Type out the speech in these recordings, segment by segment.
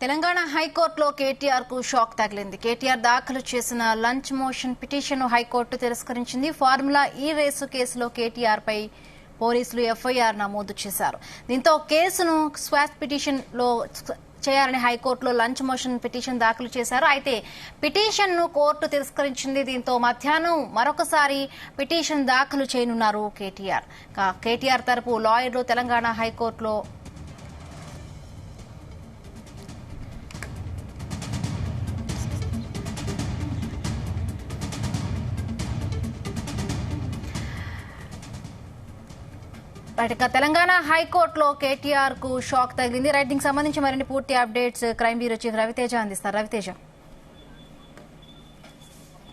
తెలంగాణ హైకోర్టులో కేటీఆర్ కు షాక్ తగిలింది. కేటీఆర్ దాఖలు చేసిన లంచ్ మోషన్ పిటిషన్ హైకోర్టు తిరస్కరించింది. ఫార్ములా ఈ రేసు కేసులో కేటీఆర్ పై పోలీసులు ఎఫ్ఐఆర్ నమోదు చేశారు. దీంతో కేసును స్క్వాష్ పిటిషన్ లో చేయాలని హైకోర్టులో లంచ్ మోషన్ పిటిషన్ దాఖలు చేశారు. అయితే పిటిషన్ ను కోర్టు తిరస్కరించింది. దీంతో మధ్యాహ్నం మరొకసారి పిటిషన్ దాఖలు చేయనున్నారు కేటీఆర్. కేటీఆర్ తరపు లాయర్లు తెలంగాణ హైకోర్టులో తెలంగాణ హైకోర్టులో కేటీఆర్ కు షాక్ తగిలింది. రైటింగ్ సంబంధించి మరిన్ని పూర్తి updates crime bureau chief Raviteja అందిస్తారు. రవితేజ,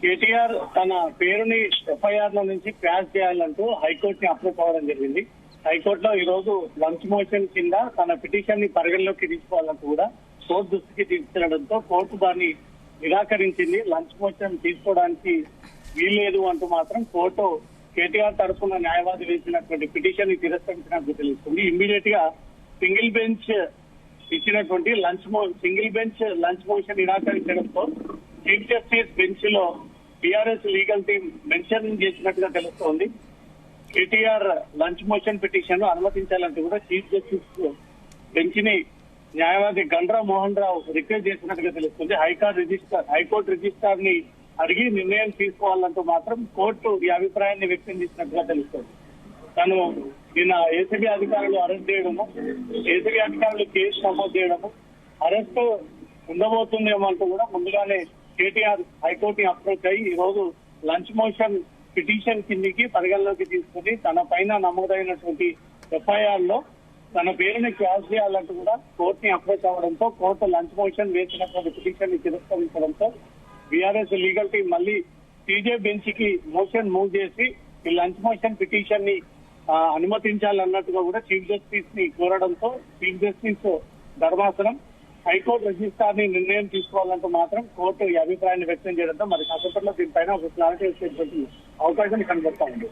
కేటీఆర్ తన పేరుని ఎఫ్ఐఆర్ లో నుంచి క్రాష్ చేయాలంటూ హైకోర్టుని అప్రోచ్ అవ్వడం జరిగింది. హైకోర్టులో ఈ రోజు లంచ్ మోషన్ కింద తన పిటిషన్ ని పరిగణలోకి తీసుకోవాలంటూ కూడా కోర్టు దృష్టికి తీసుకెళ్లడంతో కోర్టు దాన్ని నిరాకరించింది. లంచ్ మోషన్ తీసుకోవడానికి వీల్లేదు అంటూ మాత్రం కోర్టు కేటీఆర్ తరఫున న్యాయవాది వేసినటువంటి పిటిషన్ ని తిరస్కరించినట్టు తెలుస్తుంది. ఇమ్మీడియట్ గా సింగిల్ బెంచ్ ఇచ్చినటువంటి సింగిల్ బెంచ్ లంచ్ మోషన్ నిరాకరించడంతో చీఫ్ జస్టిస్ బెంచ్ లో టీఆర్ఎస్ లీగల్ టీం మెన్షన్ చేసినట్టుగా తెలుస్తోంది. కేటీఆర్ లంచ్ మోషన్ పిటిషన్ ను అనుమతించాలంటూ కూడా చీఫ్ జస్టిస్ బెంచ్ ని న్యాయవాది గండ్రా మోహన్ రావు రిక్వెస్ట్ చేసినట్టుగా తెలుస్తుంది. హైకోర్టు రిజిస్ట్రార్ ని అడిగి నిర్ణయం తీసుకోవాలంటూ మాత్రం కోర్టు ఈ అభిప్రాయాన్ని వ్యక్తం చేసినట్టుగా తెలుస్తుంది. తను నిన్న ఏసీబీ అధికారులు అరెస్ట్ చేయడము, ఏసీబీ అధికారులు కేసు నమోదు చేయడము, అరెస్ట్ ఉండబోతుందేమో అంటూ కూడా ముందుగానే కేటీఆర్ హైకోర్టుని అప్రోచ్ అయ్యి ఈ రోజు లంచ్ మోషన్ పిటిషన్ కిందికి పరిగణలోకి తీసుకుని తన పైన నమోదైనటువంటి ఎఫ్ఐఆర్ లో తన పేరుని క్రాష్ చేయాలంటూ కూడా కోర్టుని అప్రోచ్ అవ్వడంతో కోర్టు లంచ్ మోషన్ వేసినటువంటి పిటిషన్ ని తిరస్కరించడంతో బీఆర్ఎస్ లీగల్ టీం మళ్ళీ సీజే బెంచ్ కి మోషన్ మూవ్ చేసి ఈ లంచ్ మోషన్ పిటిషన్ ని అనుమతించాలన్నట్టుగా కూడా చీఫ్ జస్టిస్ ని కోరడంతో చీఫ్ జస్టిస్ ధర్మాసనం హైకోర్టు రిజిస్ట్రార్ ని నిర్ణయం తీసుకోవాలంటూ మాత్రం కోర్టు ఈ అభిప్రాయాన్ని వ్యక్తం చేయడంతో మరి కాసేపట్లో దీనిపైన ఒక క్లారిటీ వచ్చేటువంటి అవకాశం కనబడతా ఉంది.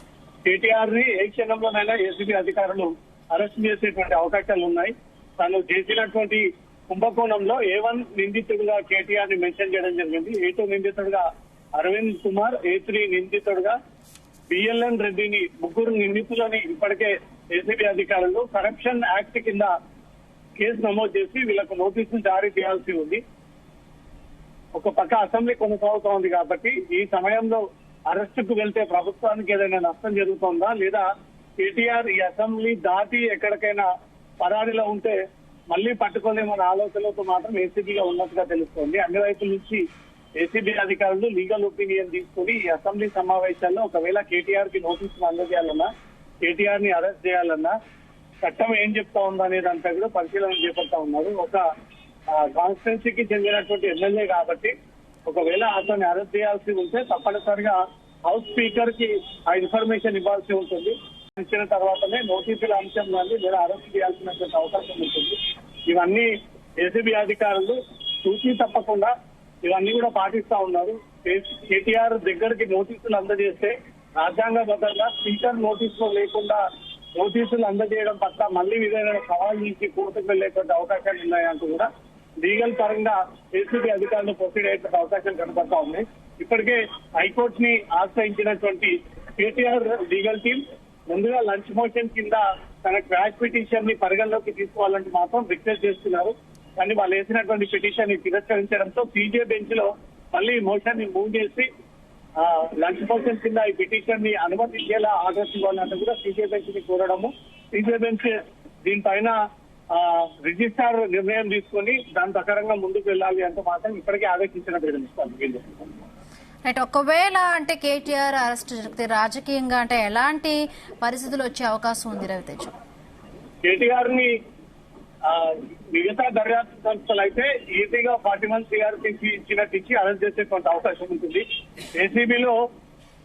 కేటీఆర్ ని ఏ క్షణంలోనైనా ఏసీబీ అధికారులు అరెస్ట్ చేసేటువంటి అవకాశాలు ఉన్నాయి. తను చేసినటువంటి కుంభకోణంలో A1 నిందితుడుగా కేటీఆర్ ని మెన్షన్ చేయడం జరిగింది. A2 నిందితుడుగా అరవింద్ కుమార్, A3 నిందితుడుగా బిఎల్ఎన్ రెడ్డిని, ముగ్గురు నిందితులని ఇప్పటికే ఏసీబీ అధికారులు కరప్షన్ యాక్ట్ కింద కేసు నమోదు చేసి వీళ్లకు నోటీసులు జారీ చేయాల్సి ఉంది. ఒక పక్క అసెంబ్లీ కొనసాగుతూ ఉంది కాబట్టి ఈ సమయంలో అరెస్టుకు వెళ్తే ప్రభుత్వానికి ఏదైనా నష్టం జరుగుతుందా, లేదా కేటీఆర్ ఈ అసెంబ్లీ దాటి ఎక్కడికైనా పరారీలో ఉంటే మళ్లీ పట్టుకోలేమన్న ఆలోచనలతో మాత్రం ఏసీబీగా ఉన్నట్టుగా తెలుస్తోంది. అన్ని వైపుల నుంచి ఏసీబీ అధికారులు లీగల్ ఒపీనియన్ తీసుకుని ఈ అసెంబ్లీ సమావేశాల్లో ఒకవేళ కేటీఆర్ కి నోటీసులు అందజేయాలన్నా, కేటీఆర్ ని అరెస్ట్ చేయాలన్నా చట్టం ఏం చెప్తా ఉందా అనే దానిపై కూడా పరిశీలన చేపడతా ఉన్నారు. ఒక కాన్స్టిట్యున్సీకి చెందినటువంటి ఎమ్మెల్యే కాబట్టి ఒకవేళ అతన్ని అరెస్ట్ చేయాల్సి ఉంటే తప్పనిసరిగా హౌస్ స్పీకర్ కి ఆ ఇన్ఫర్మేషన్ ఇవ్వాల్సి ఉంటుంది. ఇచ్చిన తర్వాతనే నోటీసుల అంశం నుండి లేదా అరెస్ట్ చేయాల్సినటువంటి అవకాశం ఉంటుంది. ఇవన్నీ ఏసీబీ అధికారులు చూసి తప్పకుండా ఇవన్నీ కూడా పాటిస్తా ఉన్నారు. కేటీఆర్ దగ్గరికి నోటీసులు అందజేస్తే రాజ్యాంగబద్ధంగా స్పీకర్ నోటీసులు లేకుండా నోటీసులు అందజేయడం పట్ల మళ్లీ విధంగా సవాల్ నుంచి కోర్టుకు వెళ్లేటువంటి అవకాశాలు ఉన్నాయంటూ కూడా లీగల్ పరంగా ఏసీబీ అధికారులు ప్రొసీడ్ అయ్యేటువంటి అవకాశాలు కనపడతా ఉన్నాయి. ఇప్పటికే హైకోర్టు ని ఆశ్రయించినటువంటి కేటీఆర్ లీగల్ టీం ముందుగా లంచ్ మోషన్ కింద తన క్రాష్ పిటిషన్ ని పరిగణలోకి తీసుకోవాలంటే మాత్రం రిక్వెస్ట్ చేస్తున్నారు. కానీ వాళ్ళు వేసినటువంటి పిటిషన్ ని తిరస్కరించడంతో సీజే బెంచ్ లో మళ్ళీ మోషన్ ని మూవ్ చేసి లంచ్ మోషన్ కింద ఈ పిటిషన్ ని అనుమతించేలా ఆర్డర్స్ ఇవ్వాలంటే కూడా సీజే బెంచ్ ని కోరడము, సీజే బెంచ్ దీనిపైన రిజిస్ట్రార్ నిర్ణయం తీసుకుని దాని ప్రకారంగా ముందుకు వెళ్ళాలి అంటూ మాత్రం ఇప్పటికే ఆదేశించినట్టు తెలుస్తాను. రైట్, ఒకవేళ అంటే కేటీఆర్ అరెస్ట్ జరిగితే రాజకీయంగా అంటే ఎలాంటి పరిస్థితులు వచ్చే అవకాశం ఉంది రవితేజ? కేటీఆర్ ని మిగతా దర్యాప్తు సంస్థలు అయితే ఈజీగా 41 CRPC ఇచ్చినట్టు ఇచ్చి అరెస్ట్ చేసేటువంటి అవకాశం ఉంటుంది. ఏసీబీలో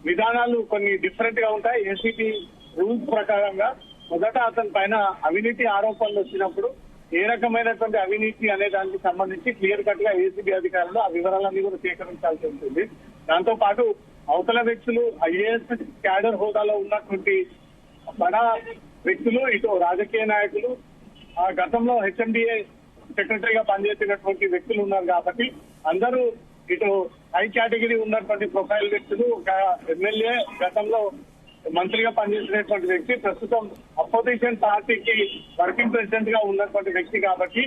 విధానాలు కొన్ని డిఫరెంట్ గా ఉంటాయి. ఏసీబీ రూల్స్ ప్రకారంగా మొదట అతని పైన అవినీతి ఆరోపణలు వచ్చినప్పుడు ఏ రకమైనటువంటి అవినీతి అనే దానికి సంబంధించి క్లియర్ కట్ గా ఏసీబీ అధికారులు ఆ వివరాలన్నీ కూడా సేకరించాల్సి ఉంటుంది. దాంతో పాటు అవతల వ్యక్తులు ఐఏఎస్ క్యాడర్ హోదాలో ఉన్నటువంటి బడా వ్యక్తులు, ఇటు రాజకీయ నాయకులు, గతంలో హెచ్ఎండిఏ సెక్రటరీగా పనిచేసినటువంటి వ్యక్తులు ఉన్నారు కాబట్టి అందరూ ఇటు హై కేటగిరీ ఉన్నటువంటి ప్రొఫైల్ వ్యక్తులు, ఒక ఎమ్మెల్యే, గతంలో మంత్రిగా పనిచేసినటువంటి వ్యక్తి, ప్రస్తుతం అపోజిషన్ పార్టీకి వర్కింగ్ ప్రెసిడెంట్ గా ఉన్నటువంటి వ్యక్తి కాబట్టి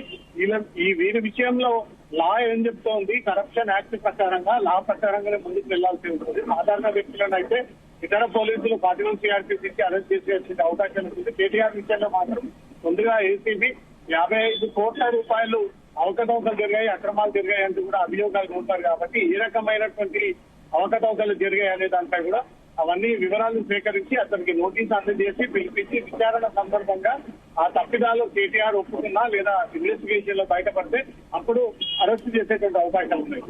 వీరి విషయంలో లా ఏం చెప్తోంది, కరప్షన్ యాక్ట్ ప్రకారంగా లా ప్రకారంగానే ముందుకు వెళ్లాల్సి ఉంటుంది. సాధారణ వ్యక్తులను అయితే ఇతర పోలీసులు 41 CRPC ఇచ్చి అరెస్ట్ చేసే అవకాశం ఉంటుంది. కేటీఆర్ విషయంలో మాత్రం ముందుగా ఏసీబీ 55 కోట్ల రూపాయలు అవకతవకలు జరిగాయి, అక్రమాలు జరిగాయి అంటూ కూడా అభియోగాలు ఉంటారు కాబట్టి ఏ రకమైనటువంటి అవకతవకలు జరిగాయి అనే దానిపై కూడా అవన్నీ వివరాలు సేకరించి అతనికి నోటీస్ అందజేసి పిలిపించి విచారణ సందర్భంగా ఆ తప్పిదాలు కేటీఆర్ ఒప్పుకున్నా లేదా ఇన్వెస్టిగేషన్ లో బయటపడితే అప్పుడు అరెస్ట్ చేసేటువంటి అవకాశాలు ఉన్నాయి.